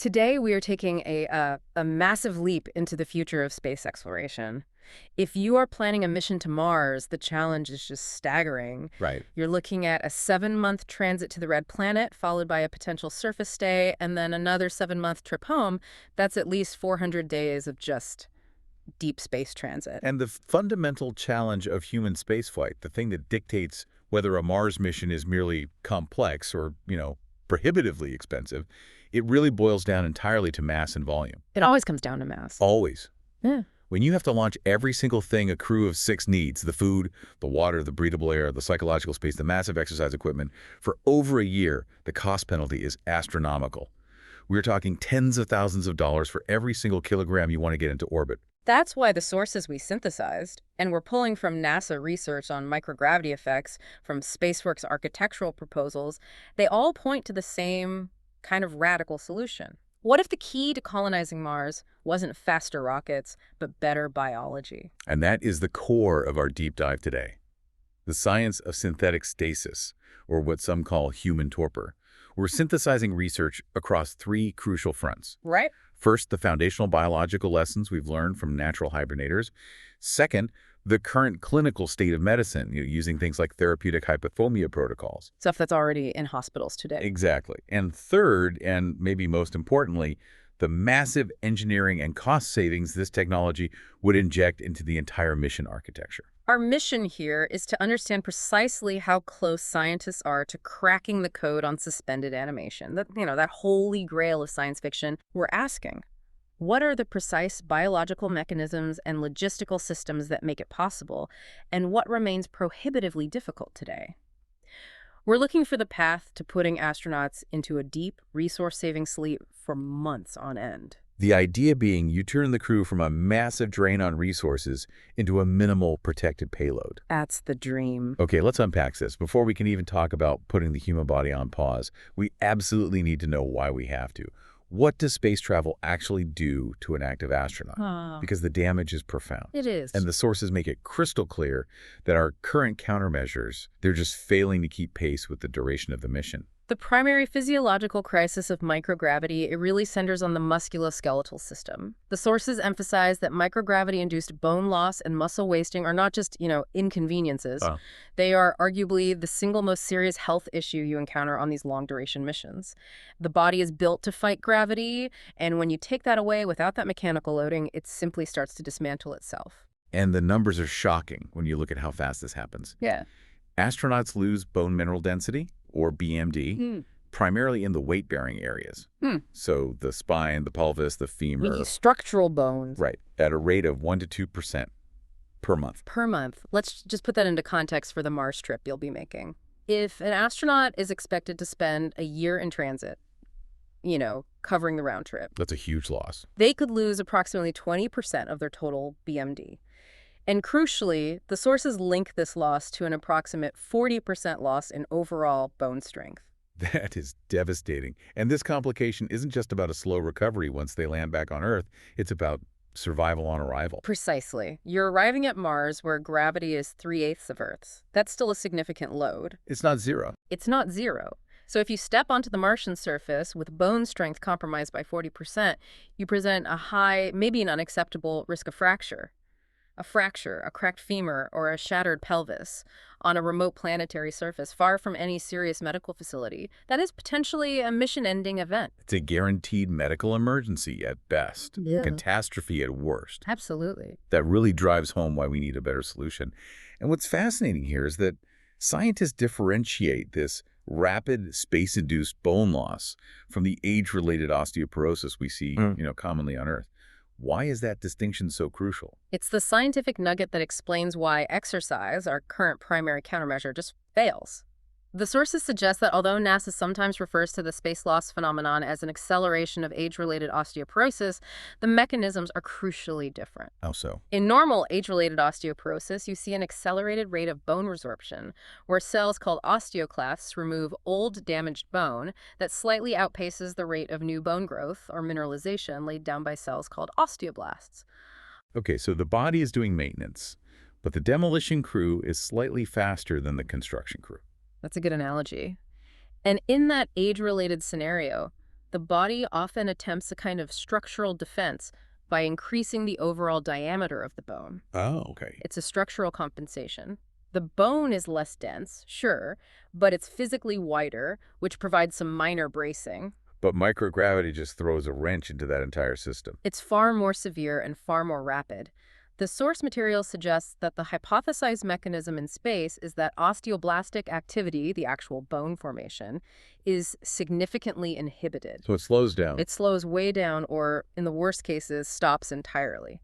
Today, we are taking a massive leap into the future of space exploration. If you are planning a mission to Mars, the challenge is just staggering. Right. You're looking at a 7-month transit to the Red Planet, followed by a potential surface stay, and then another 7-month trip home. That's at least 400 days of just deep space transit. And the fundamental challenge of human spaceflight, the thing that dictates whether a Mars mission is merely complex or, prohibitively expensive, it really boils down entirely to mass and volume. It always comes down to mass. Always. Yeah. When you have to launch every single thing a crew of 6 needs, the food, the water, the breathable air, the psychological space, the massive exercise equipment, for over a year, the cost penalty is astronomical. We're talking tens of thousands of dollars for every single kilogram you want to get into orbit. That's why the sources we synthesized, and we're pulling from NASA research on microgravity effects, from SpaceWorks' architectural proposals, they all point to the same kind of radical solution. What if the key to colonizing Mars wasn't faster rockets, but better biology? And that is the core of our deep dive today. The science of synthetic stasis, or what some call human torpor. We're synthesizing research across 3 crucial fronts. Right? First, the foundational biological lessons we've learned from natural hibernators. Second, the current clinical state of medicine, using things like therapeutic hypothermia protocols. Stuff that's already in hospitals today. Exactly. And third, and maybe most importantly, the massive engineering and cost savings this technology would inject into the entire mission architecture. Our mission here is to understand precisely how close scientists are to cracking the code on suspended animation. That holy grail of science fiction. We're asking, what are the precise biological mechanisms and logistical systems that make it possible, and what remains prohibitively difficult today? We're looking for the path to putting astronauts into a deep, resource-saving sleep for months on end. The idea being you turn the crew from a massive drain on resources into a minimal protected payload. That's the dream. Okay, let's unpack this. Before we can even talk about putting the human body on pause, we absolutely need to know why we have to. What does space travel actually do to an active astronaut? Because the damage is profound. It is. And the sources make it crystal clear that our current countermeasures, they're just failing to keep pace with the duration of the mission. The primary physiological crisis of microgravity, it really centers on the musculoskeletal system. The sources emphasize that microgravity-induced bone loss and muscle wasting are not just, inconveniences. They are arguably the single most serious health issue you encounter on these long-duration missions. The body is built to fight gravity, and when you take that away without that mechanical loading, it simply starts to dismantle itself. And the numbers are shocking when you look at how fast this happens. Yeah. Astronauts lose bone mineral density, or BMD, primarily in the weight-bearing areas. So the spine, the pelvis, the femur. Structural bones. Right, at a rate of 1% to 2% per month. Per month. Let's just put that into context for the Mars trip you'll be making. If an astronaut is expected to spend a year in transit, covering the round trip, That's a huge loss. they could lose approximately 20% of their total BMD. And crucially, the sources link this loss to an approximate 40% loss in overall bone strength. That is devastating. And this complication isn't just about a slow recovery once they land back on Earth. It's about survival on arrival. Precisely. You're arriving at Mars where gravity is 3/8 of Earth's. That's still a significant load. It's not zero. It's not zero. So if you step onto the Martian surface with bone strength compromised by 40%, you present a high, maybe an unacceptable risk of fracture. A fracture, a cracked femur, or a shattered pelvis on a remote planetary surface far from any serious medical facility. That is potentially a mission-ending event. It's a guaranteed medical emergency at best. Yeah. Catastrophe at worst. Absolutely. That really drives home why we need a better solution. And what's fascinating here is that scientists differentiate this rapid space-induced bone loss from the age-related osteoporosis we see, commonly on Earth. Why is that distinction so crucial? It's the scientific nugget that explains why exercise, our current primary countermeasure, just fails. The sources suggest that although NASA sometimes refers to the space loss phenomenon as an acceleration of age-related osteoporosis, the mechanisms are crucially different. How so? In normal age-related osteoporosis, you see an accelerated rate of bone resorption, where cells called osteoclasts remove old, damaged bone that slightly outpaces the rate of new bone growth or mineralization laid down by cells called osteoblasts. Okay, so the body is doing maintenance, but the demolition crew is slightly faster than the construction crew. That's a good analogy. And in that age-related scenario, The body often attempts a kind of structural defense by increasing the overall diameter of the bone. Oh, okay. It's a structural compensation. The bone is less dense, sure, but it's physically wider, which provides some minor bracing. But microgravity just throws a wrench into that entire system. It's far more severe and far more rapid. The source material suggests that the hypothesized mechanism in space is that osteoblastic activity, the actual bone formation, is significantly inhibited. So it slows down. It slows way down or, in the worst cases, stops entirely.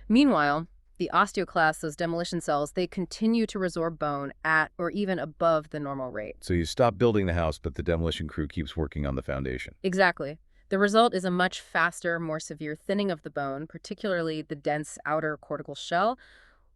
Meanwhile, the osteoclasts, those demolition cells, they continue to resorb bone at or even above the normal rate. So you stop building the house, but the demolition crew keeps working on the foundation. Exactly. The result is a much faster, more severe thinning of the bone, particularly the dense outer cortical shell,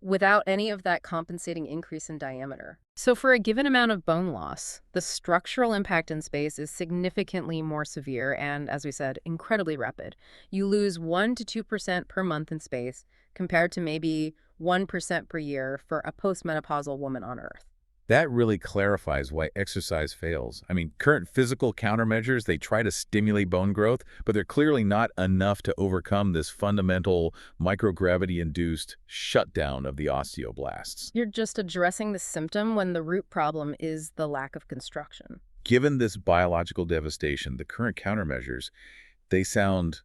without any of that compensating increase in diameter. So for a given amount of bone loss, the structural impact in space is significantly more severe and, as we said, incredibly rapid. You lose 1 to 2% per month in space, compared to maybe 1% per year for a postmenopausal woman on Earth. That really clarifies why exercise fails. I mean, current physical countermeasures, they try to stimulate bone growth, but they're clearly not enough to overcome this fundamental microgravity-induced shutdown of the osteoblasts. You're just addressing the symptom when the root problem is the lack of construction. Given this biological devastation, the current countermeasures, they sound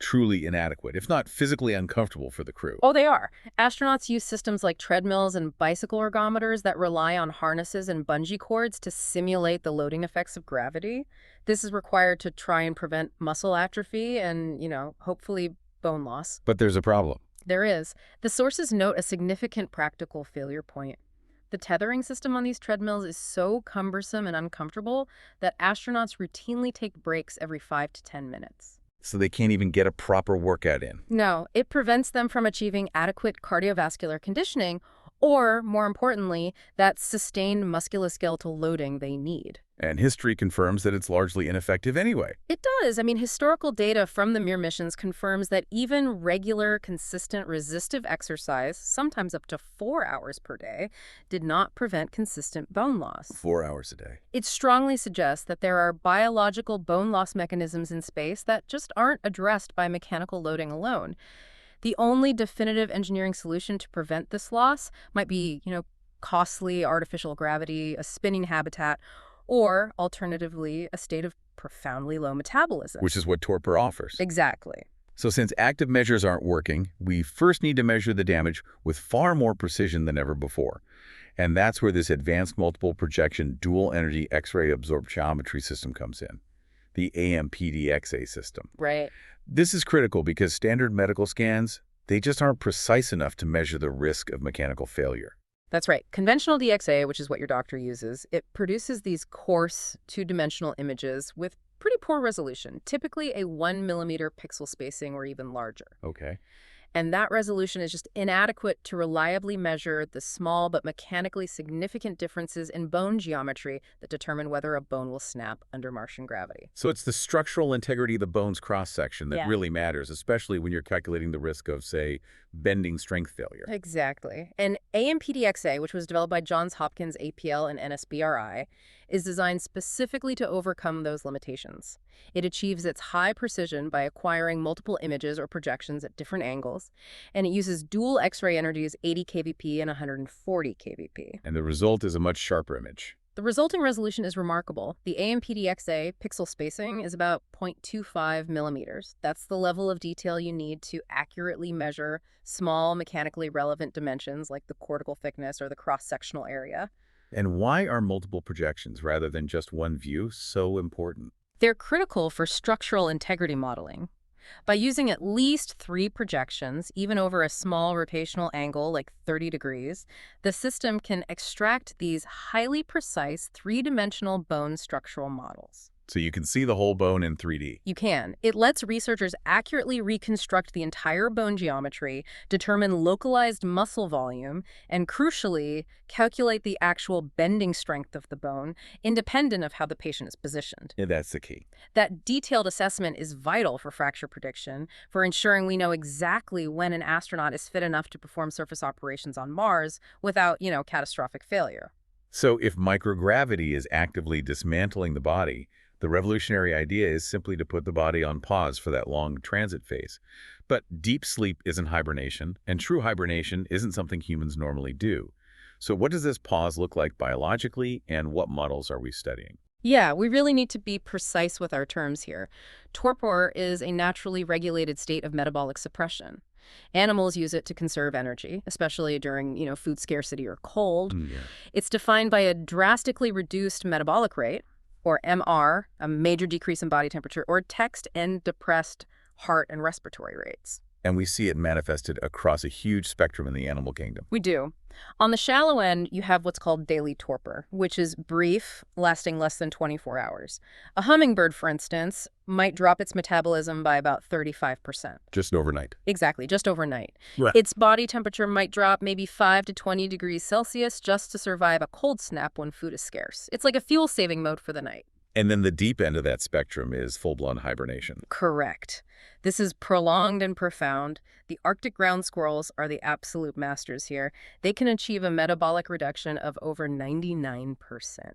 truly inadequate, if not physically uncomfortable for the crew. Oh, they are. Astronauts use systems like treadmills and bicycle ergometers that rely on harnesses and bungee cords to simulate the loading effects of gravity. This is required to try and prevent muscle atrophy and, hopefully bone loss. But there's a problem. There is. The sources note a significant practical failure point. The tethering system on these treadmills is so cumbersome and uncomfortable that astronauts routinely take breaks every 5 to 10 minutes. So they can't even get a proper workout in. No, it prevents them from achieving adequate cardiovascular conditioning or, more importantly, that sustained musculoskeletal loading they need. And history confirms that it's largely ineffective anyway. It does. I mean, historical data from the Mir missions confirms that even regular, consistent, resistive exercise, sometimes up to 4 hours per day, did not prevent consistent bone loss. 4 hours a day. It strongly suggests that there are biological bone loss mechanisms in space that just aren't addressed by mechanical loading alone. The only definitive engineering solution to prevent this loss might be, costly artificial gravity, a spinning habitat, or, alternatively, a state of profoundly low metabolism. Which is what torpor offers. Exactly. So since active measures aren't working, we first need to measure the damage with far more precision than ever before. And that's where this advanced multiple projection dual energy X-ray absorptiometry system comes in, the AMPDXA system. Right. This is critical because standard medical scans, they just aren't precise enough to measure the risk of mechanical failure. That's right. Conventional DXA, which is what your doctor uses, it produces these coarse, two-dimensional images with pretty poor resolution, typically a 1 millimeter pixel spacing or even larger. Okay. And that resolution is just inadequate to reliably measure the small but mechanically significant differences in bone geometry that determine whether a bone will snap under Martian gravity. So it's the structural integrity of the bone's cross-section that Yeah. really matters, especially when you're calculating the risk of, say, bending strength failure. Exactly. And AMPDXA, which was developed by Johns Hopkins APL and NSBRI, is designed specifically to overcome those limitations. It achieves its high precision by acquiring multiple images or projections at different angles, and it uses dual X-ray energies 80 kVp and 140 kVp. And the result is a much sharper image. The resulting resolution is remarkable. The AMPDXA pixel spacing is about 0.25 millimeters. That's the level of detail you need to accurately measure small mechanically relevant dimensions like the cortical thickness or the cross-sectional area. And why are multiple projections rather than just one view so important? They're critical for structural integrity modeling. By using at least 3 projections, even over a small rotational angle like 30 degrees, the system can extract these highly precise 3-dimensional bone structural models. So you can see the whole bone in 3D. You can. It lets researchers accurately reconstruct the entire bone geometry, determine localized muscle volume, and crucially, calculate the actual bending strength of the bone, independent of how the patient is positioned. Yeah, that's the key. That detailed assessment is vital for fracture prediction, for ensuring we know exactly when an astronaut is fit enough to perform surface operations on Mars without, catastrophic failure. So if microgravity is actively dismantling the body, The revolutionary idea is simply to put the body on pause for that long transit phase. But deep sleep isn't hibernation, and true hibernation isn't something humans normally do. So what does this pause look like biologically, and what models are we studying? Yeah, we really need to be precise with our terms here. Torpor is a naturally regulated state of metabolic suppression. Animals use it to conserve energy, especially during, food scarcity or cold. Yeah. It's defined by a drastically reduced metabolic rate, or MR, a major decrease in body temperature, or text and depressed heart and respiratory rates. And we see it manifested across a huge spectrum in the animal kingdom. We do. On the shallow end, you have what's called daily torpor, which is brief, lasting less than 24 hours. A hummingbird, for instance, might drop its metabolism by about 35%. Just overnight. Exactly, just overnight. Right. Its body temperature might drop maybe 5 to 20 degrees Celsius just to survive a cold snap when food is scarce. It's like a fuel-saving mode for the night. And then the deep end of that spectrum is full-blown hibernation. Correct. This is prolonged and profound. The Arctic ground squirrels are the absolute masters here. They can achieve a metabolic reduction of over 99%.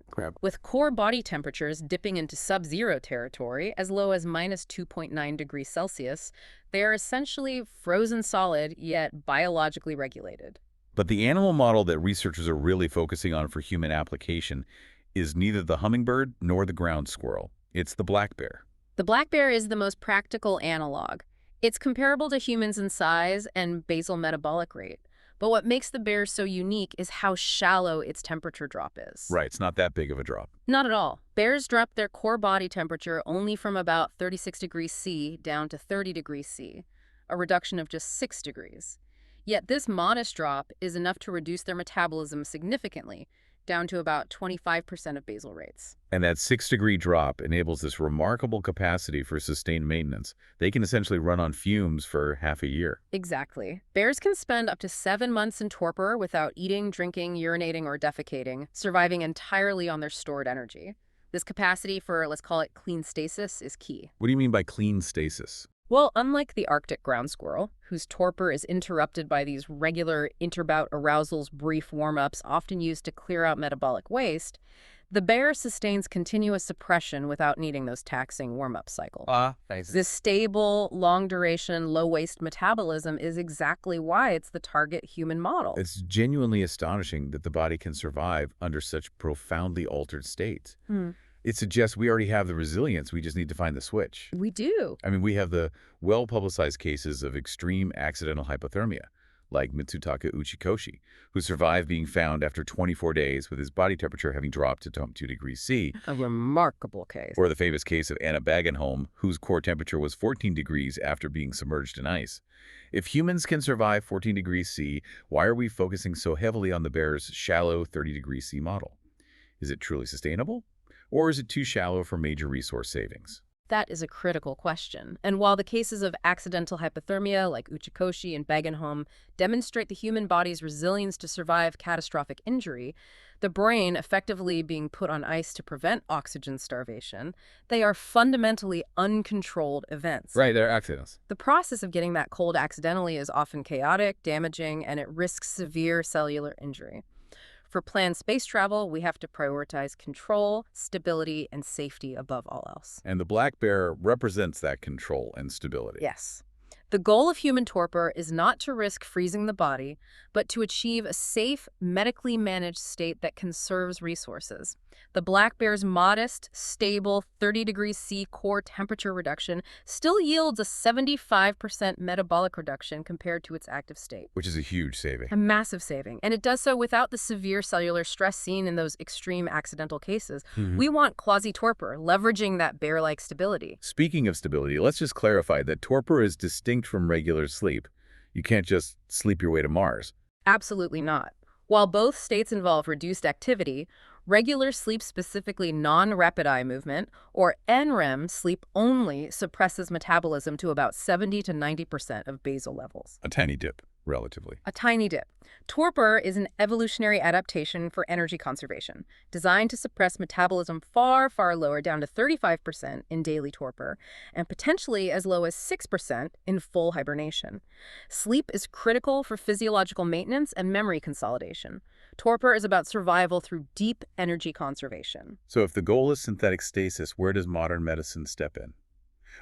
Crap. With core body temperatures dipping into sub-zero territory, as low as minus 2.9 degrees Celsius, they are essentially frozen solid, yet biologically regulated. But the animal model that researchers are really focusing on for human application is neither the hummingbird nor the ground squirrel. It's the black bear. The black bear is the most practical analog. It's comparable to humans in size and basal metabolic rate. But what makes the bear so unique is how shallow its temperature drop is. Right, it's not that big of a drop. Not at all. Bears drop their core body temperature only from about 36 degrees C down to 30 degrees C, a reduction of just 6 degrees. Yet this modest drop is enough to reduce their metabolism significantly, down to about 25% of basal rates. And that 6-degree drop enables this remarkable capacity for sustained maintenance. They can essentially run on fumes for half a year. Exactly. Bears can spend up to 7 months in torpor without eating, drinking, urinating, or defecating, surviving entirely on their stored energy. This capacity for, let's call it clean stasis, is key. What do you mean by clean stasis? Well, unlike the Arctic ground squirrel, whose torpor is interrupted by these regular interbout arousals, brief warm-ups, often used to clear out metabolic waste, the bear sustains continuous suppression without needing those taxing warm-up cycles. Nice. This stable, long-duration, low-waste metabolism is exactly why it's the target human model. It's genuinely astonishing that the body can survive under such profoundly altered states. It suggests we already have the resilience, we just need to find the switch. We do. I mean, we have the well-publicized cases of extreme accidental hypothermia, like Mitsutaka Uchikoshi, who survived being found after 24 days with his body temperature having dropped to 2 degrees C. A remarkable case. Or the famous case of Anna Bagenholm, whose core temperature was 14 degrees after being submerged in ice. If humans can survive 14 degrees C, why are we focusing so heavily on the bear's shallow 30 degrees C model? Is it truly sustainable? Or is it too shallow for major resource savings? That is a critical question. And while the cases of accidental hypothermia like Uchikoshi and Bagenholm demonstrate the human body's resilience to survive catastrophic injury, the brain effectively being put on ice to prevent oxygen starvation, they are fundamentally uncontrolled events. Right, they're accidents. The process of getting that cold accidentally is often chaotic, damaging, and it risks severe cellular injury. For planned space travel, we have to prioritize control, stability, and safety above all else. And the black bear represents that control and stability. Yes. The goal of human torpor is not to risk freezing the body, but to achieve a safe, medically managed state that conserves resources. The black bear's modest, stable 30 degrees C core temperature reduction still yields a 75% metabolic reduction compared to its active state. Which is a huge saving. A massive saving. And it does so without the severe cellular stress seen in those extreme accidental cases. We want quasi-torpor, leveraging that bear-like stability. Speaking of stability, let's just clarify that torpor is distinct from regular sleep. You can't just sleep your way to Mars. Absolutely not. While both states involve reduced activity, regular sleep, specifically non-rapid eye movement, or NREM sleep only, suppresses metabolism to about 70 to 90% of basal levels. A tiny dip, relatively. A tiny dip. Torpor is an evolutionary adaptation for energy conservation, designed to suppress metabolism far, far lower, down to 35% in daily torpor, and potentially as low as 6% in full hibernation. Sleep is critical for physiological maintenance and memory consolidation. Torpor is about survival through deep energy conservation. So if the goal is synthetic stasis, where does modern medicine step in?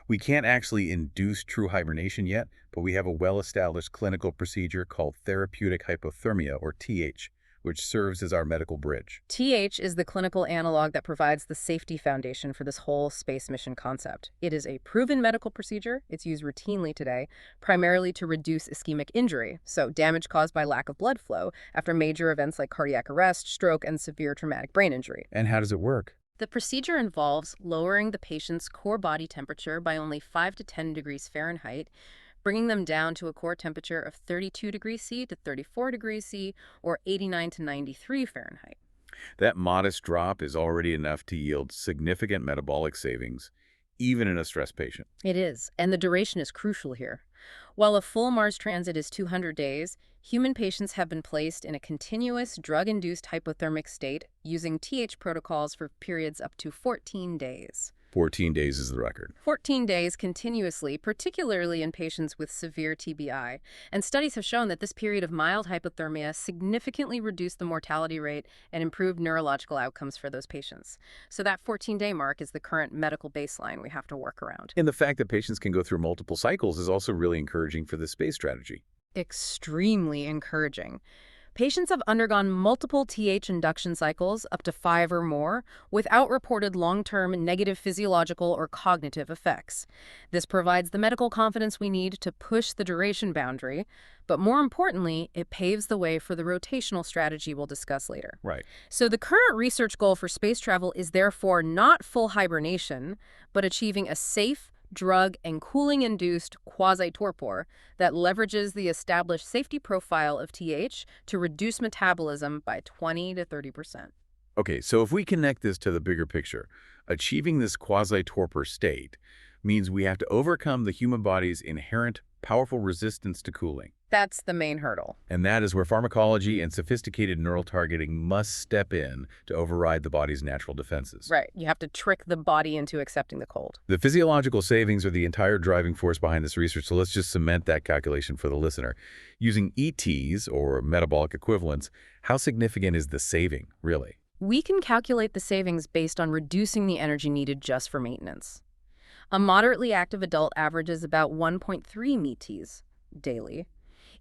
We can't actually induce true hibernation yet, but we have a well-established clinical procedure called therapeutic hypothermia, or TH, which serves as our medical bridge. TH is the clinical analog that provides the safety foundation for this whole space mission concept. It is a proven medical procedure. It's used routinely today, primarily to reduce ischemic injury, so damage caused by lack of blood flow after major events like cardiac arrest, stroke, and severe traumatic brain injury. And how does it work? The procedure involves lowering the patient's core body temperature by only 5 to 10 degrees Fahrenheit, bringing them down to a core temperature of 32 degrees C to 34 degrees C or 89 to 93 Fahrenheit. That modest drop is already enough to yield significant metabolic savings, even in a stressed patient. It is, and the duration is crucial here. While a full Mars transit is 200 days, human patients have been placed in a continuous drug-induced hypothermic state using TH protocols for periods up to 14 days. 14 days is the record. 14 days continuously, particularly in patients with severe TBI. And studies have shown that this period of mild hypothermia significantly reduced the mortality rate and improved neurological outcomes for those patients. So that 14-day mark is the current medical baseline we have to work around. And the fact that patients can go through multiple cycles is also really encouraging for this space strategy. Extremely encouraging. Patients have undergone multiple TH induction cycles, up to 5 or more, without reported long-term negative physiological or cognitive effects. This provides the medical confidence we need to push the duration boundary, but more importantly, it paves the way for the rotational strategy we'll discuss later. Right. So the current research goal for space travel is therefore not full hibernation, but achieving a safe, drug and cooling-induced quasi-torpor that leverages the established safety profile of TH to reduce metabolism by 20 to 30%. Okay, so if we connect this to the bigger picture, achieving this quasi-torpor state means we have to overcome the human body's inherent powerful resistance to cooling. That's the main hurdle. And that is where pharmacology and sophisticated neural targeting must step in to override the body's natural defenses. Right. You have to trick the body into accepting the cold. The physiological savings are the entire driving force behind this research, so let's just cement that calculation for the listener. Using ETs, or metabolic equivalents, how significant is the saving, really? We can calculate the savings based on reducing the energy needed just for maintenance. A moderately active adult averages about 1.3 METs daily.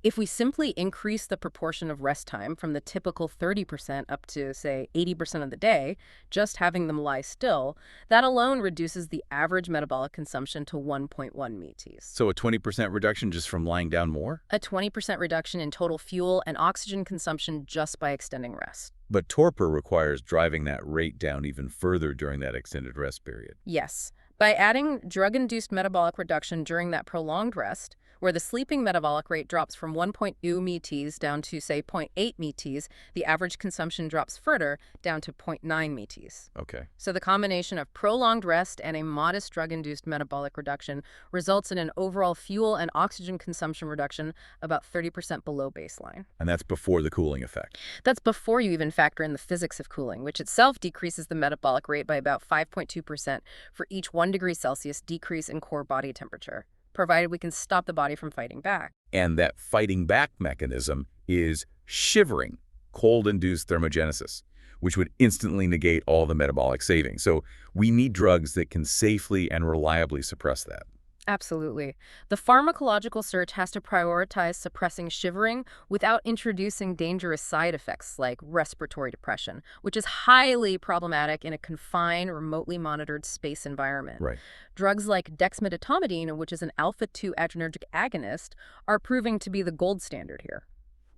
If we simply increase the proportion of rest time from the typical 30% up to, say, 80% of the day, just having them lie still, that alone reduces the average metabolic consumption to 1.1 METs. So a 20% reduction just from lying down more? A 20% reduction in total fuel and oxygen consumption just by extending rest. But torpor requires driving that rate down even further during that extended rest period. Yes. By adding drug-induced metabolic reduction during that prolonged rest, where the sleeping metabolic rate drops from 1.2 METs down to, say, 0.8 METs, the average consumption drops further down to 0.9 METs. Okay. So the combination of prolonged rest and a modest drug-induced metabolic reduction results in an overall fuel and oxygen consumption reduction about 30% below baseline. And that's before the cooling effect. That's before you even factor in the physics of cooling, which itself decreases the metabolic rate by about 5.2% for each 1 degree Celsius decrease in core body temperature, provided we can stop the body from fighting back. And that fighting back mechanism is shivering, cold-induced thermogenesis, which would instantly negate all the metabolic savings. So we need drugs that can safely and reliably suppress that. Absolutely. The pharmacological search has to prioritize suppressing shivering without introducing dangerous side effects like respiratory depression, which is highly problematic in a confined, remotely monitored space environment. Right. Drugs like dexmedetomidine, which is an alpha-2 adrenergic agonist, are proving to be the gold standard here.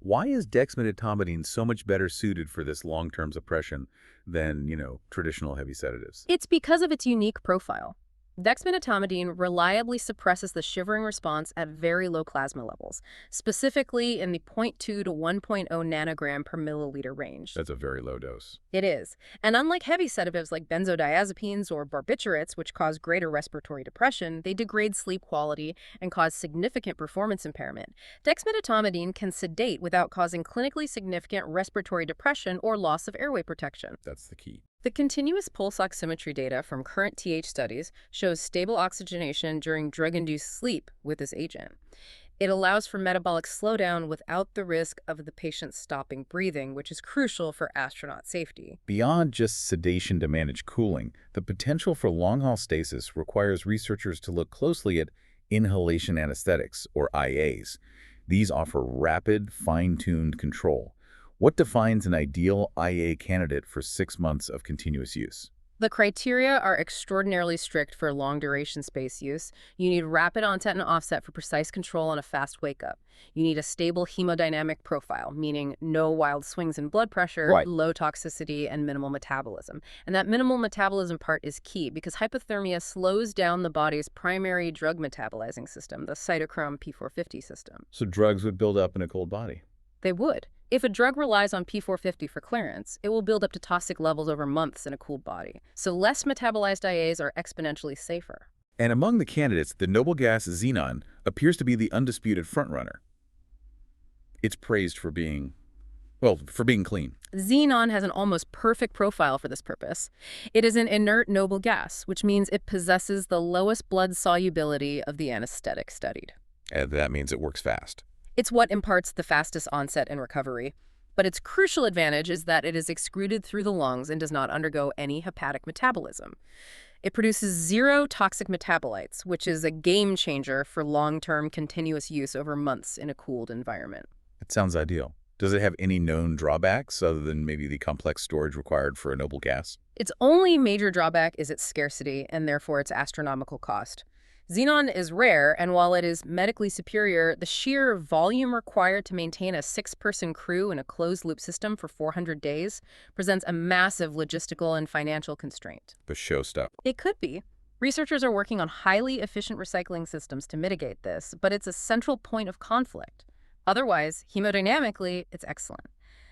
Why is dexmedetomidine so much better suited for this long-term suppression than, traditional heavy sedatives? It's because of its unique profile. Dexmedetomidine reliably suppresses the shivering response at very low plasma levels, specifically in the 0.2 to 1.0 nanogram per milliliter range. That's a very low dose. It is. And unlike heavy sedatives like benzodiazepines or barbiturates, which cause greater respiratory depression, they degrade sleep quality and cause significant performance impairment. Dexmedetomidine can sedate without causing clinically significant respiratory depression or loss of airway protection. That's the key. The continuous pulse oximetry data from current TH studies shows stable oxygenation during drug-induced sleep with this agent. It allows for metabolic slowdown without the risk of the patient stopping breathing, which is crucial for astronaut safety. Beyond just sedation to manage cooling, the potential for long-haul stasis requires researchers to look closely at inhalation anesthetics, or IAs. These offer rapid, fine-tuned control. What defines an ideal IA candidate for 6 months of continuous use? The criteria are extraordinarily strict for long-duration space use. You need rapid onset and offset for precise control and a fast wake-up. You need a stable hemodynamic profile, meaning no wild swings in blood pressure, Right. low toxicity, and minimal metabolism. And that minimal metabolism part is key because hypothermia slows down the body's primary drug metabolizing system, the cytochrome P450 system. So drugs would build up in a cold body. They would. If a drug relies on P450 for clearance, it will build up to toxic levels over months in a cooled body. So less metabolized IAs are exponentially safer. And among the candidates, the noble gas xenon appears to be the undisputed frontrunner. It's praised for being, well, for being clean. Xenon has an almost perfect profile for this purpose. It is an inert noble gas, which means it possesses the lowest blood solubility of the anesthetic studied. And that means it works fast. It's what imparts the fastest onset and recovery. But its crucial advantage is that it is excreted through the lungs and does not undergo any hepatic metabolism. It produces 0 toxic metabolites, which is a game changer for long-term continuous use over months in a cooled environment. It sounds ideal. Does it have any known drawbacks other than maybe the complex storage required for a noble gas? Its only major drawback is its scarcity and therefore its astronomical cost. Xenon is rare, and while it is medically superior, the sheer volume required to maintain a 6-person crew in a closed-loop system for 400 days presents a massive logistical and financial constraint. The show stuff. It could be. Researchers are working on highly efficient recycling systems to mitigate this, but it's a central point of conflict. Otherwise, hemodynamically, it's excellent.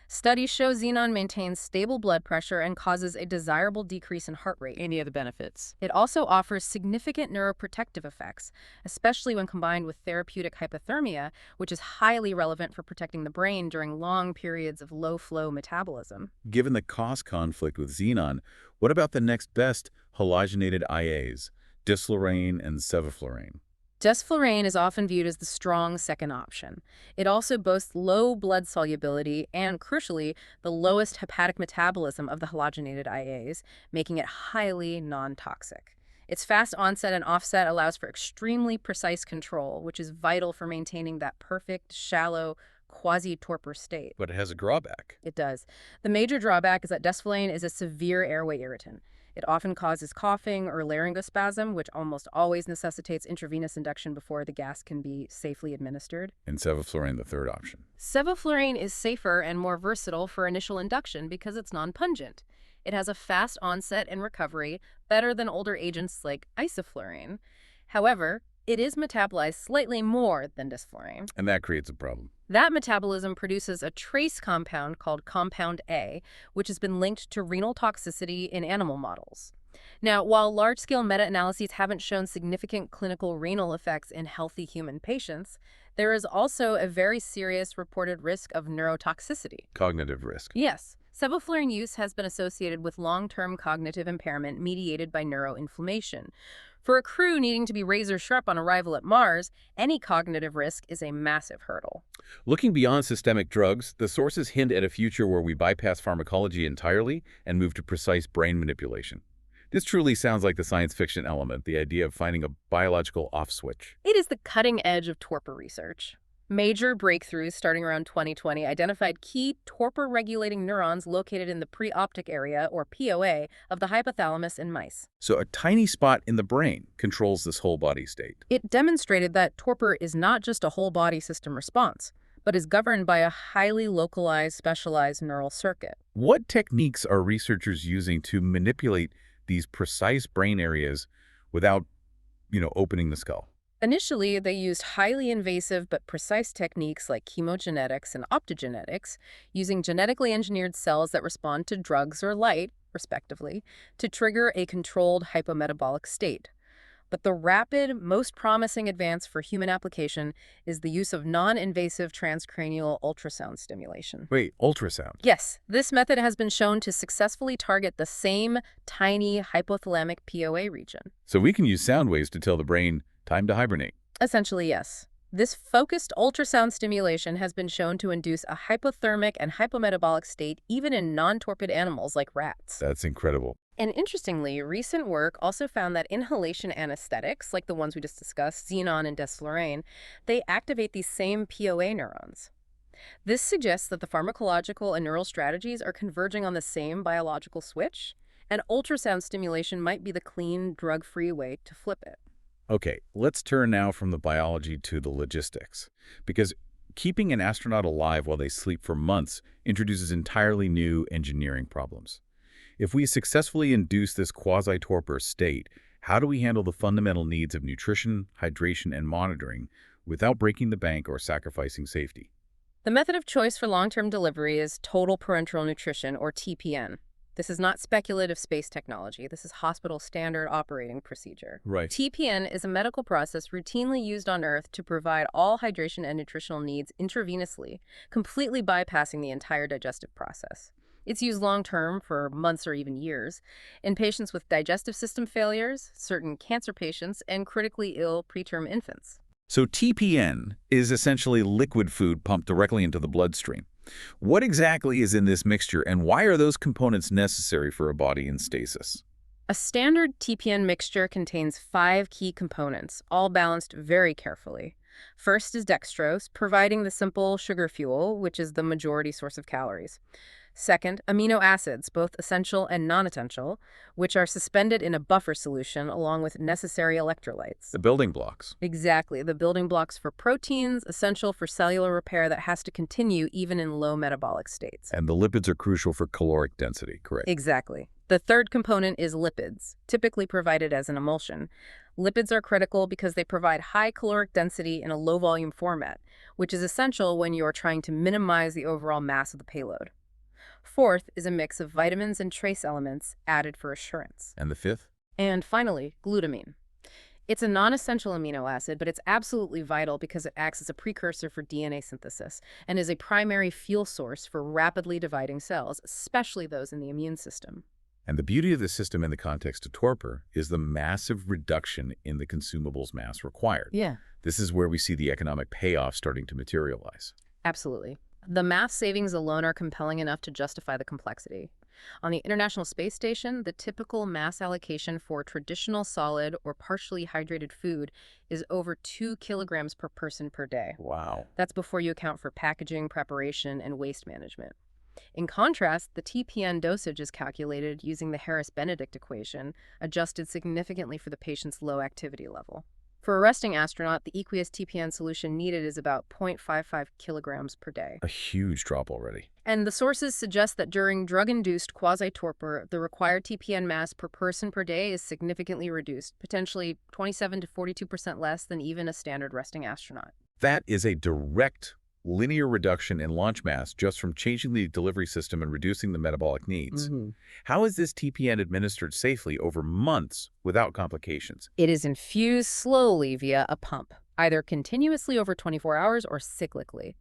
Studies show xenon maintains stable blood pressure and causes a desirable decrease in heart rate. Any of the benefits. It also offers significant neuroprotective effects, especially when combined with therapeutic hypothermia, which is highly relevant for protecting the brain during long periods of low-flow metabolism. Given the cost conflict with xenon, what about the next best halogenated IAs, desflurane and sevoflurane? Desflurane is often viewed as the strong second option. It also boasts low blood solubility and, crucially, the lowest hepatic metabolism of the halogenated IAs, making it highly non-toxic. Its fast onset and offset allows for extremely precise control, which is vital for maintaining that perfect, shallow, quasi-torpor state. But it has a drawback. It does. The major drawback is that desflurane is a severe airway irritant. It often causes coughing or laryngospasm, which almost always necessitates intravenous induction before the gas can be safely administered. And sevoflurane, the third option. Sevoflurane is safer and more versatile for initial induction because it's non-pungent. It has a fast onset and recovery, better than older agents like isoflurane. However, it is metabolized slightly more than desflurane. And that creates a problem. That metabolism produces a trace compound called compound A, which has been linked to renal toxicity in animal models. Now, while large-scale meta-analyses haven't shown significant clinical renal effects in healthy human patients, there is also a very serious reported risk of neurotoxicity. Cognitive risk. Yes. Sevoflurane use has been associated with long-term cognitive impairment mediated by neuroinflammation. For a crew needing to be razor-sharp on arrival at Mars, any cognitive risk is a massive hurdle. Looking beyond systemic drugs, the sources hint at a future where we bypass pharmacology entirely and move to precise brain manipulation. This truly sounds like the science fiction element, the idea of finding a biological off switch. It is the cutting edge of torpor research. Major breakthroughs starting around 2020 identified key torpor-regulating neurons located in the preoptic area, or POA, of the hypothalamus in mice. So a tiny spot in the brain controls this whole body state. It demonstrated that torpor is not just a whole-body system response, but is governed by a highly localized, specialized neural circuit. What techniques are researchers using to manipulate these precise brain areas without, opening the skull? Initially, they used highly invasive but precise techniques like chemogenetics and optogenetics, using genetically engineered cells that respond to drugs or light, respectively, to trigger a controlled hypometabolic state. But the rapid, most promising advance for human application is the use of non-invasive transcranial ultrasound stimulation. Wait, ultrasound? Yes, this method has been shown to successfully target the same tiny hypothalamic POA region. So we can use sound waves to tell the brain, time to hibernate. Essentially, yes. This focused ultrasound stimulation has been shown to induce a hypothermic and hypometabolic state even in non-torpid animals like rats. That's incredible. And interestingly, recent work also found that inhalation anesthetics, like the ones we just discussed, xenon and desflurane, they activate these same POA neurons. This suggests that the pharmacological and neural strategies are converging on the same biological switch, and ultrasound stimulation might be the clean, drug-free way to flip it. Okay, let's turn now from the biology to the logistics. Because keeping an astronaut alive while they sleep for months introduces entirely new engineering problems. If we successfully induce this quasi-torpor state, how do we handle the fundamental needs of nutrition, hydration, and monitoring without breaking the bank or sacrificing safety? The method of choice for long-term delivery is Total Parenteral Nutrition, or TPN. This is not speculative space technology. This is hospital standard operating procedure. Right. TPN is a medical process routinely used on Earth to provide all hydration and nutritional needs intravenously, completely bypassing the entire digestive process. It's used long-term for months or even years in patients with digestive system failures, certain cancer patients, and critically ill preterm infants. So TPN is essentially liquid food pumped directly into the bloodstream. What exactly is in this mixture, and why are those components necessary for a body in stasis? A standard TPN mixture contains 5 key components, all balanced very carefully. First is dextrose, providing the simple sugar fuel, which is the majority source of calories. Second, amino acids, both essential and non-essential, which are suspended in a buffer solution along with necessary electrolytes. The building blocks. Exactly, the building blocks for proteins, essential for cellular repair that has to continue even in low metabolic states. And the lipids are crucial for caloric density, correct? Exactly. The third component is lipids, typically provided as an emulsion. Lipids are critical because they provide high caloric density in a low-volume format, which is essential when you're trying to minimize the overall mass of the payload. Fourth is a mix of vitamins and trace elements added for assurance. And the fifth? And finally, glutamine. It's a non-essential amino acid, but it's absolutely vital because it acts as a precursor for DNA synthesis and is a primary fuel source for rapidly dividing cells, especially those in the immune system. And the beauty of the system in the context of torpor is the massive reduction in the consumables mass required. Yeah, This is where we see the economic payoff starting to materialize. absolutely. The mass savings alone are compelling enough to justify the complexity. On the International Space Station, the typical mass allocation for traditional solid or partially hydrated food is over 2 kilograms per person per day. Wow. That's before you account for packaging, preparation, and waste management. In contrast, the TPN dosage is calculated using the Harris-Benedict equation, adjusted significantly for the patient's low activity level. For a resting astronaut, the aqueous TPN solution needed is about 0.55 kilograms per day. A huge drop already. And the sources suggest that during drug-induced quasi-torpor, the required TPN mass per person per day is significantly reduced, potentially 27 to 42% less than even a standard resting astronaut. That is a direct linear reduction in launch mass just from changing the delivery system and reducing the metabolic needs. How is this TPN administered safely over months without complications? It is infused slowly via a pump, either continuously over 24 hours or cyclically.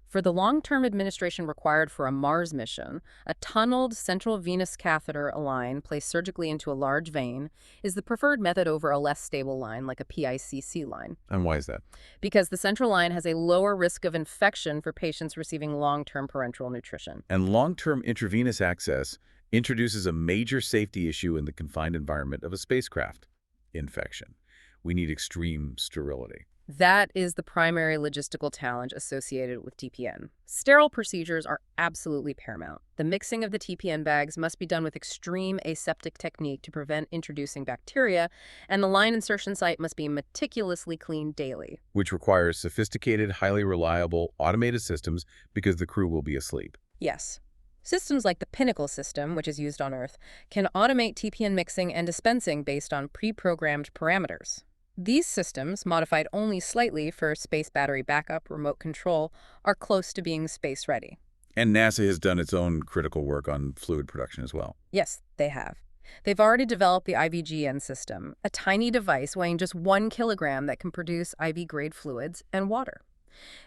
For the long-term administration required for a Mars mission, a tunneled central venous catheter line placed surgically into a large vein is the preferred method over a less stable line like a PICC line, And why is that? because the central line has a lower risk of infection for patients receiving long-term parenteral nutrition. And long-term intravenous access introduces a major safety issue in the confined environment of a spacecraft: infection. We need extreme sterility. That is the primary logistical challenge associated with TPN. Sterile procedures are absolutely paramount. The mixing of the TPN bags must be done with extreme aseptic technique to prevent introducing bacteria, and the line insertion site must be meticulously cleaned daily. Which requires sophisticated, highly reliable, automated systems because the crew will be asleep. Yes. Systems like the Pinnacle system, which is used on Earth, can automate TPN mixing and dispensing based on pre-programmed parameters. These systems, modified only slightly for space battery backup, remote control, are close to being space-ready. And NASA has done its own critical work on fluid production as well. Yes, they have. They've already developed the IVGN system, a tiny device weighing just 1 kilogram that can produce IV-grade fluids and water.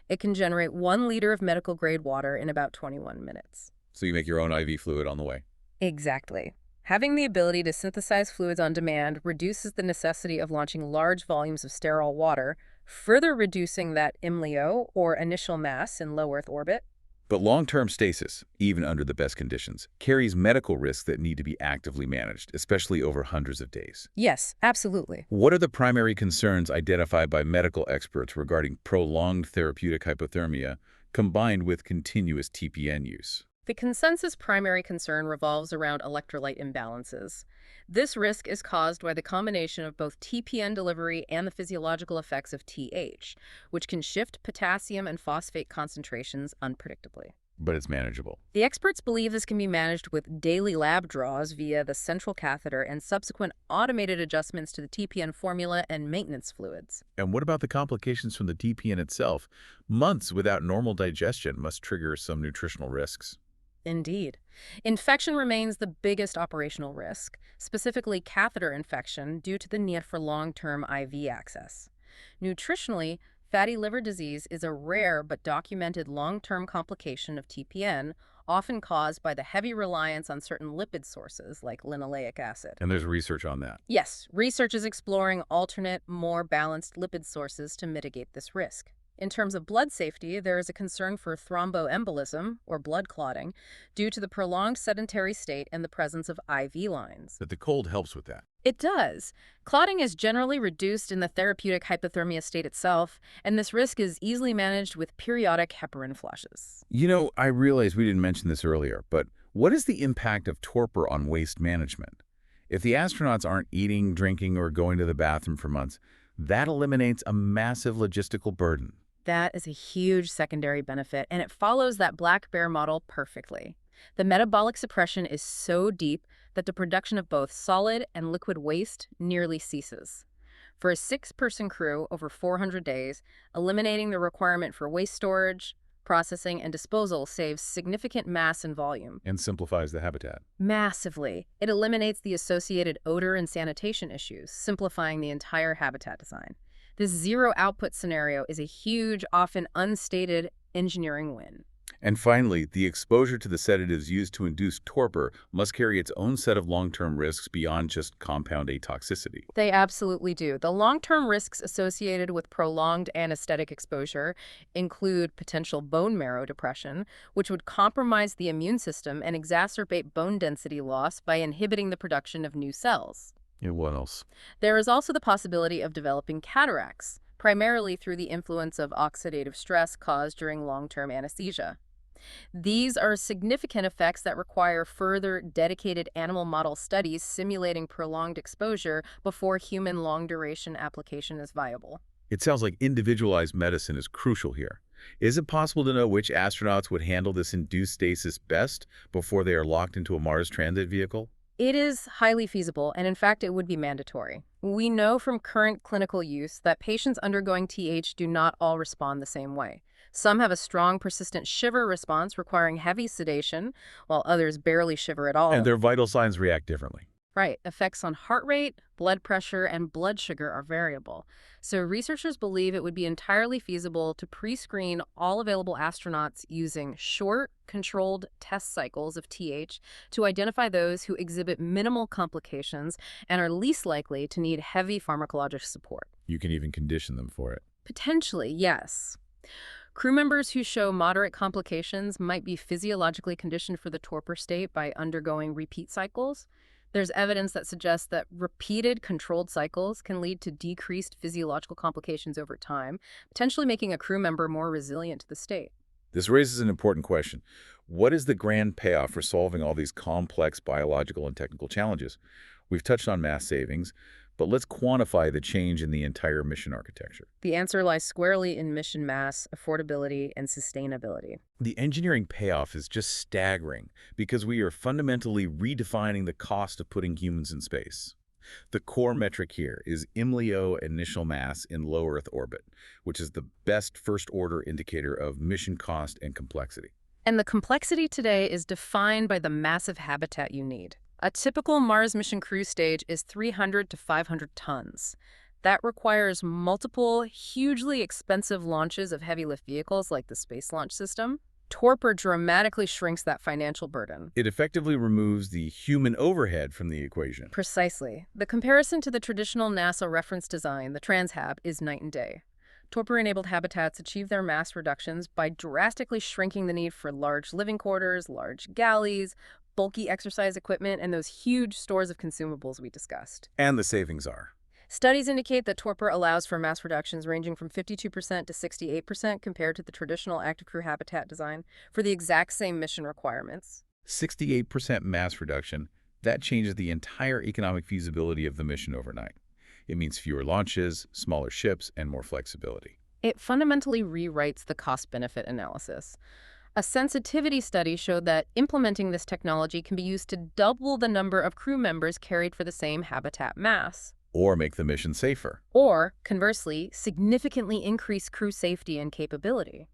It can generate 1 liter of medical-grade water in about 21 minutes. So you make your own IV fluid on the way. Exactly. Having the ability to synthesize fluids on demand reduces the necessity of launching large volumes of sterile water further reducing that IMLEO, or initial mass, in low Earth orbit. But long-term stasis, even under the best conditions, carries medical risks that need to be actively managed, especially over hundreds of days. Yes, absolutely. What are the primary concerns identified by medical experts regarding prolonged therapeutic hypothermia combined with continuous TPN use? The consensus primary concern revolves around electrolyte imbalances. This risk is caused by the combination of both TPN delivery and the physiological effects of TH, which can shift potassium and phosphate concentrations unpredictably. But it's manageable. The experts believe this can be managed with daily lab draws via the central catheter and subsequent automated adjustments to the TPN formula and maintenance fluids. And what about the complications from the TPN itself? Months without normal digestion must trigger some nutritional risks. Indeed. Infection remains the biggest operational risk, specifically catheter infection due to the need for long-term IV access. Nutritionally, fatty liver disease is a rare but documented long-term complication of TPN, often caused by the heavy reliance on certain lipid sources like linoleic acid. And there's research on that. Yes, research is exploring alternate, more balanced lipid sources to mitigate this risk. In terms of blood safety, there is a concern for thromboembolism, or blood clotting, due to the prolonged sedentary state and the presence of IV lines. That the cold helps with that. It does. Clotting is generally reduced in the therapeutic hypothermia state itself, and this risk is easily managed with periodic heparin flushes. You know, I realize we didn't mention this earlier, but what is the impact of torpor on waste management? If the astronauts aren't eating, drinking, or going to the bathroom for months, that eliminates a massive logistical burden. That is a huge secondary benefit, and it follows that black bear model perfectly. The metabolic suppression is so deep that the production of both solid and liquid waste nearly ceases. For a 6-person crew over 400 days, eliminating the requirement for waste storage, processing, and disposal saves significant mass and volume. And simplifies the habitat. Massively. It eliminates the associated odor and sanitation issues, simplifying the entire habitat design. This zero-output scenario is a huge, often unstated engineering win. And finally, the exposure to the sedatives used to induce torpor must carry its own set of long-term risks beyond just compound atoxicity. They absolutely do. The long-term risks associated with prolonged anesthetic exposure include potential bone marrow depression, which would compromise the immune system and exacerbate bone density loss by inhibiting the production of new cells. And what else? There is also the possibility of developing cataracts, primarily through the influence of oxidative stress caused during long-term anesthesia. These are significant effects that require further dedicated animal model studies simulating prolonged exposure before human long-duration application is viable. It sounds like individualized medicine is crucial here. Is it possible to know which astronauts would handle this induced stasis best before they are locked into a Mars transit vehicle? It is highly feasible, and in fact, it would be mandatory. We know from current clinical use that patients undergoing TH do not all respond the same way. Some have a strong, persistent shiver response requiring heavy sedation, while others barely shiver at all. And their vital signs react differently. Right. Effects on heart rate, blood pressure, and blood sugar are variable. So researchers believe it would be entirely feasible to pre-screen all available astronauts using short, controlled test cycles of TH to identify those who exhibit minimal complications and are least likely to need heavy pharmacologic support. You can even condition them for it. Potentially, yes. Crew members who show moderate complications might be physiologically conditioned for the torpor state by undergoing repeat cycles. There's evidence that suggests that repeated controlled cycles can lead to decreased physiological complications over time, potentially making a crew member more resilient to the state. This raises an important question. What is the grand payoff for solving all these complex biological and technical challenges? We've touched on mass savings, but let's quantify the change in the entire mission architecture. The answer lies squarely in mission mass, affordability, and sustainability. The engineering payoff is just staggering because we are fundamentally redefining the cost of putting humans in space. The core metric here is IMLEO initial mass in low Earth orbit, which is the best first-order indicator of mission cost and complexity. And the complexity today is defined by the massive habitat you need. A typical Mars mission crew stage is 300 to 500 tons. That requires multiple, hugely expensive launches of heavy lift vehicles like the Space Launch System. Torpor dramatically shrinks that financial burden. It effectively removes the human overhead from the equation. Precisely. The comparison to the traditional NASA reference design, the Transhab, is night and day. Torpor-enabled habitats achieve their mass reductions by drastically shrinking the need for large living quarters, large galleys, bulky exercise equipment, and those huge stores of consumables we discussed. And the savings are. Studies indicate that torpor allows for mass reductions ranging from 52% to 68% compared to the traditional active crew habitat design for the exact same mission requirements. 68% mass reduction, that changes the entire economic feasibility of the mission overnight. It means fewer launches, smaller ships, and more flexibility. It fundamentally rewrites the cost-benefit analysis. A sensitivity study showed that implementing this technology can be used to double the number of crew members carried for the same habitat mass. Or make the mission safer. Or, conversely, significantly increase crew safety and capability.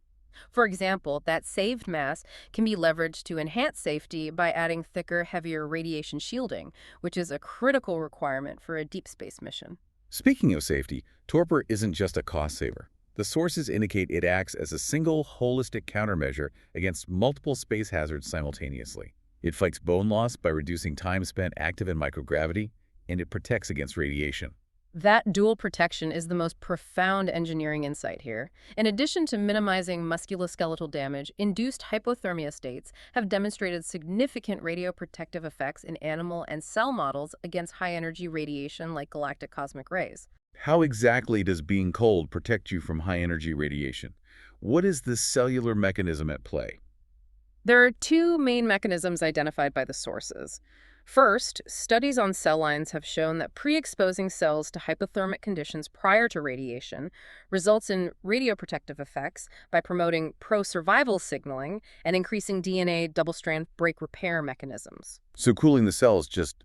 For example, that saved mass can be leveraged to enhance safety by adding thicker, heavier radiation shielding, which is a critical requirement for a deep space mission. Speaking of safety, torpor isn't just a cost saver. The sources indicate it acts as a single, holistic countermeasure against multiple space hazards simultaneously. It fights bone loss by reducing time spent active in microgravity, and it protects against radiation. That dual protection is the most profound engineering insight here. In addition to minimizing musculoskeletal damage, induced hypothermia states have demonstrated significant radioprotective effects in animal and cell models against high-energy radiation like galactic cosmic rays. How exactly does being cold protect you from high-energy radiation? What is the cellular mechanism at play? There are two main mechanisms identified by the sources. First, studies on cell lines have shown that pre-exposing cells to hypothermic conditions prior to radiation results in radioprotective effects by promoting pro-survival signaling and increasing DNA double-strand break repair mechanisms. So cooling the cells just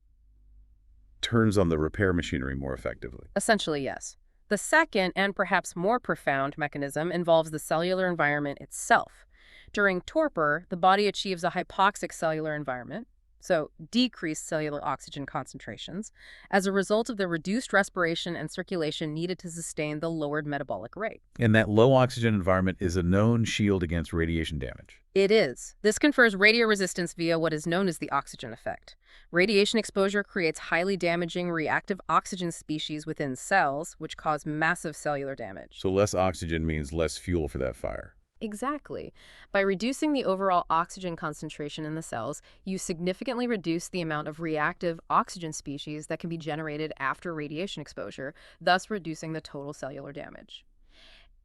turns on the repair machinery more effectively. Essentially, yes. The second, and perhaps more profound mechanism, involves the cellular environment itself. During torpor, the body achieves a hypoxic cellular environment, so decreased cellular oxygen concentrations, as a result of the reduced respiration and circulation needed to sustain the lowered metabolic rate. And that low oxygen environment is a known shield against radiation damage. It is. This confers radioresistance via what is known as the oxygen effect. Radiation exposure creates highly damaging reactive oxygen species within cells, which cause massive cellular damage. So less oxygen means less fuel for that fire. Exactly. By reducing the overall oxygen concentration in the cells, you significantly reduce the amount of reactive oxygen species that can be generated after radiation exposure, thus reducing the total cellular damage.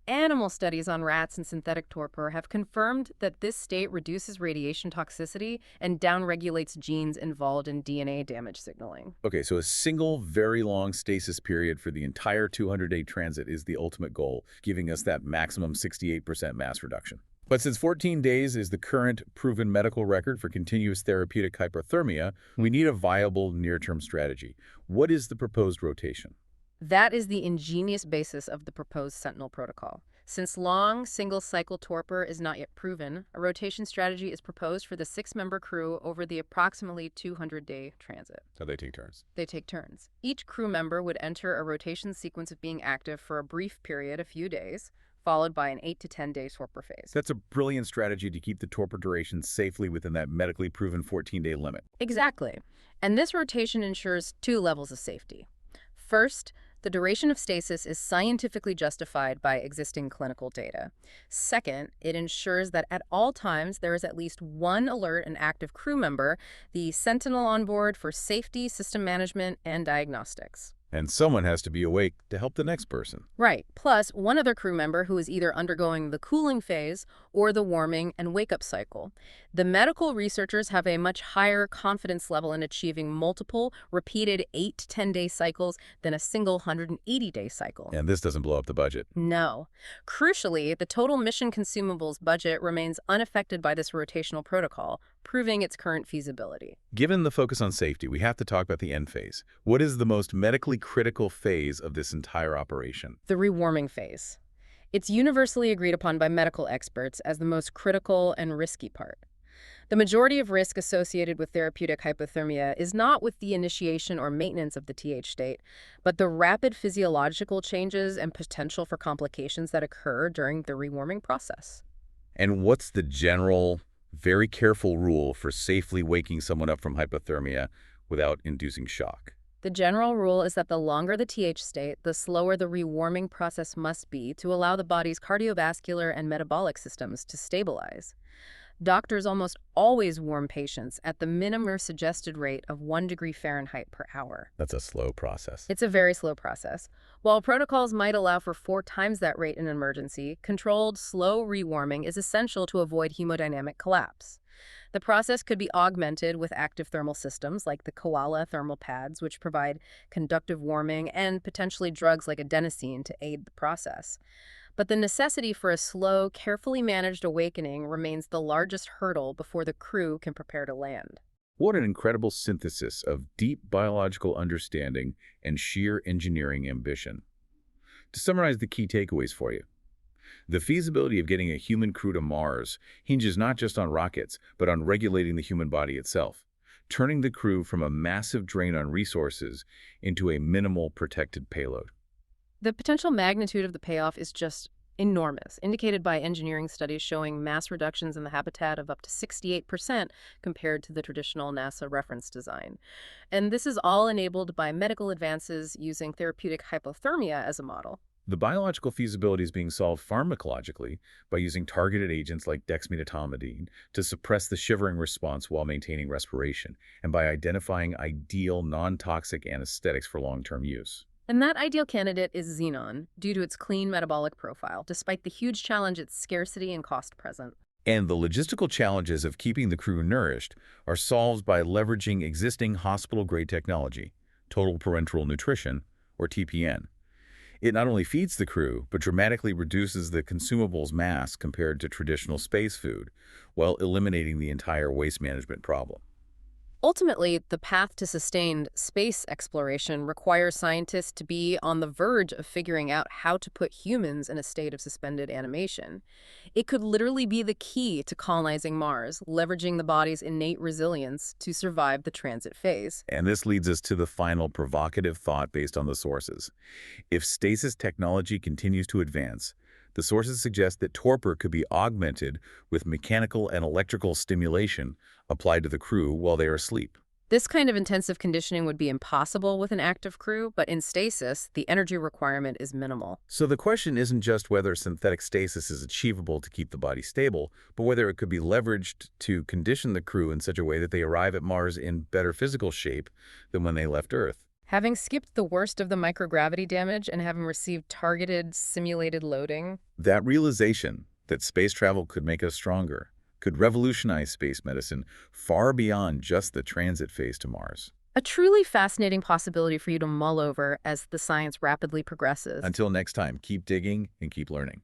Animal studies on rats and synthetic torpor have confirmed that this state reduces radiation toxicity and downregulates genes involved in DNA damage signaling. Okay, so a single very long stasis period for the entire 200-day transit is the ultimate goal, giving us that maximum 68% mass reduction. But since 14 days is the current proven medical record for continuous therapeutic hypothermia, we need a viable near-term strategy. What is the proposed rotation? That is the ingenious basis of the proposed Sentinel Protocol. Since long, single-cycle torpor is not yet proven, a rotation strategy is proposed for the 6-member crew over the approximately 200-day transit. So they take turns. They take turns. Each crew member would enter a rotation sequence of being active for a brief period, a few days, followed by an 8 to 10-day torpor phase. That's a brilliant strategy to keep the torpor duration safely within that medically proven 14-day limit. Exactly. And this rotation ensures 2 levels of safety. First, the duration of stasis is scientifically justified by existing clinical data. Second, it ensures that at all times there is at least one alert and active crew member, the Sentinel on board for safety, system management, and diagnostics. And someone has to be awake to help the next person. Right. Plus, one other crew member who is either undergoing the cooling phase or the warming and wake-up cycle. The medical researchers have a much higher confidence level in achieving multiple, repeated 8 to 10-day cycles than a single 180-day cycle. And this doesn't blow up the budget. No. Crucially, the total mission consumables budget remains unaffected by this rotational protocol, proving its current feasibility. Given the focus on safety, we have to talk about the end phase. What is the most medically critical phase of this entire operation? The rewarming phase. It's universally agreed upon by medical experts as the most critical and risky part. The majority of risk associated with therapeutic hypothermia is not with the initiation or maintenance of the TH state, but the rapid physiological changes and potential for complications that occur during the rewarming process. And what's the general, very careful rule for safely waking someone up from hypothermia without inducing shock? The general rule is that the longer the TH state, the slower the rewarming process must be to allow the body's cardiovascular and metabolic systems to stabilize. Doctors almost always warm patients at the minimum suggested rate of 1 degree Fahrenheit per hour. That's a slow process. It's a very slow process. While protocols might allow for 4 times that rate in an emergency, controlled, slow rewarming is essential to avoid hemodynamic collapse. The process could be augmented with active thermal systems like the koala thermal pads, which provide conductive warming, and potentially drugs like adenosine to aid the process. But the necessity for a slow, carefully managed awakening remains the largest hurdle before the crew can prepare to land. What an incredible synthesis of deep biological understanding and sheer engineering ambition. To summarize the key takeaways for you, the feasibility of getting a human crew to Mars hinges not just on rockets, but on regulating the human body itself, turning the crew from a massive drain on resources into a minimal protected payload. The potential magnitude of the payoff is just enormous, indicated by engineering studies showing mass reductions in the habitat of up to 68% compared to the traditional NASA reference design. And this is all enabled by medical advances using therapeutic hypothermia as a model. The biological feasibility is being solved pharmacologically by using targeted agents like dexmedetomidine to suppress the shivering response while maintaining respiration, and by identifying ideal non-toxic anesthetics for long-term use. And that ideal candidate is xenon, due to its clean metabolic profile, despite the huge challenge its scarcity and cost present. And the logistical challenges of keeping the crew nourished are solved by leveraging existing hospital-grade technology, Total Parenteral Nutrition, or TPN. It not only feeds the crew, but dramatically reduces the consumable's mass compared to traditional space food, while eliminating the entire waste management problem. Ultimately, the path to sustained space exploration requires scientists to be on the verge of figuring out how to put humans in a state of suspended animation. It could literally be the key to colonizing Mars, leveraging the body's innate resilience to survive the transit phase. And this leads us to the final provocative thought based on the sources. If stasis technology continues to advance, the sources suggest that torpor could be augmented with mechanical and electrical stimulation applied to the crew while they are asleep. This kind of intensive conditioning would be impossible with an active crew, but in stasis, the energy requirement is minimal. So the question isn't just whether synthetic stasis is achievable to keep the body stable, but whether it could be leveraged to condition the crew in such a way that they arrive at Mars in better physical shape than when they left Earth. Having skipped the worst of the microgravity damage and having received targeted, simulated loading. That realization that space travel could make us stronger could revolutionize space medicine far beyond just the transit phase to Mars. A truly fascinating possibility for you to mull over as the science rapidly progresses. Until next time, keep digging and keep learning.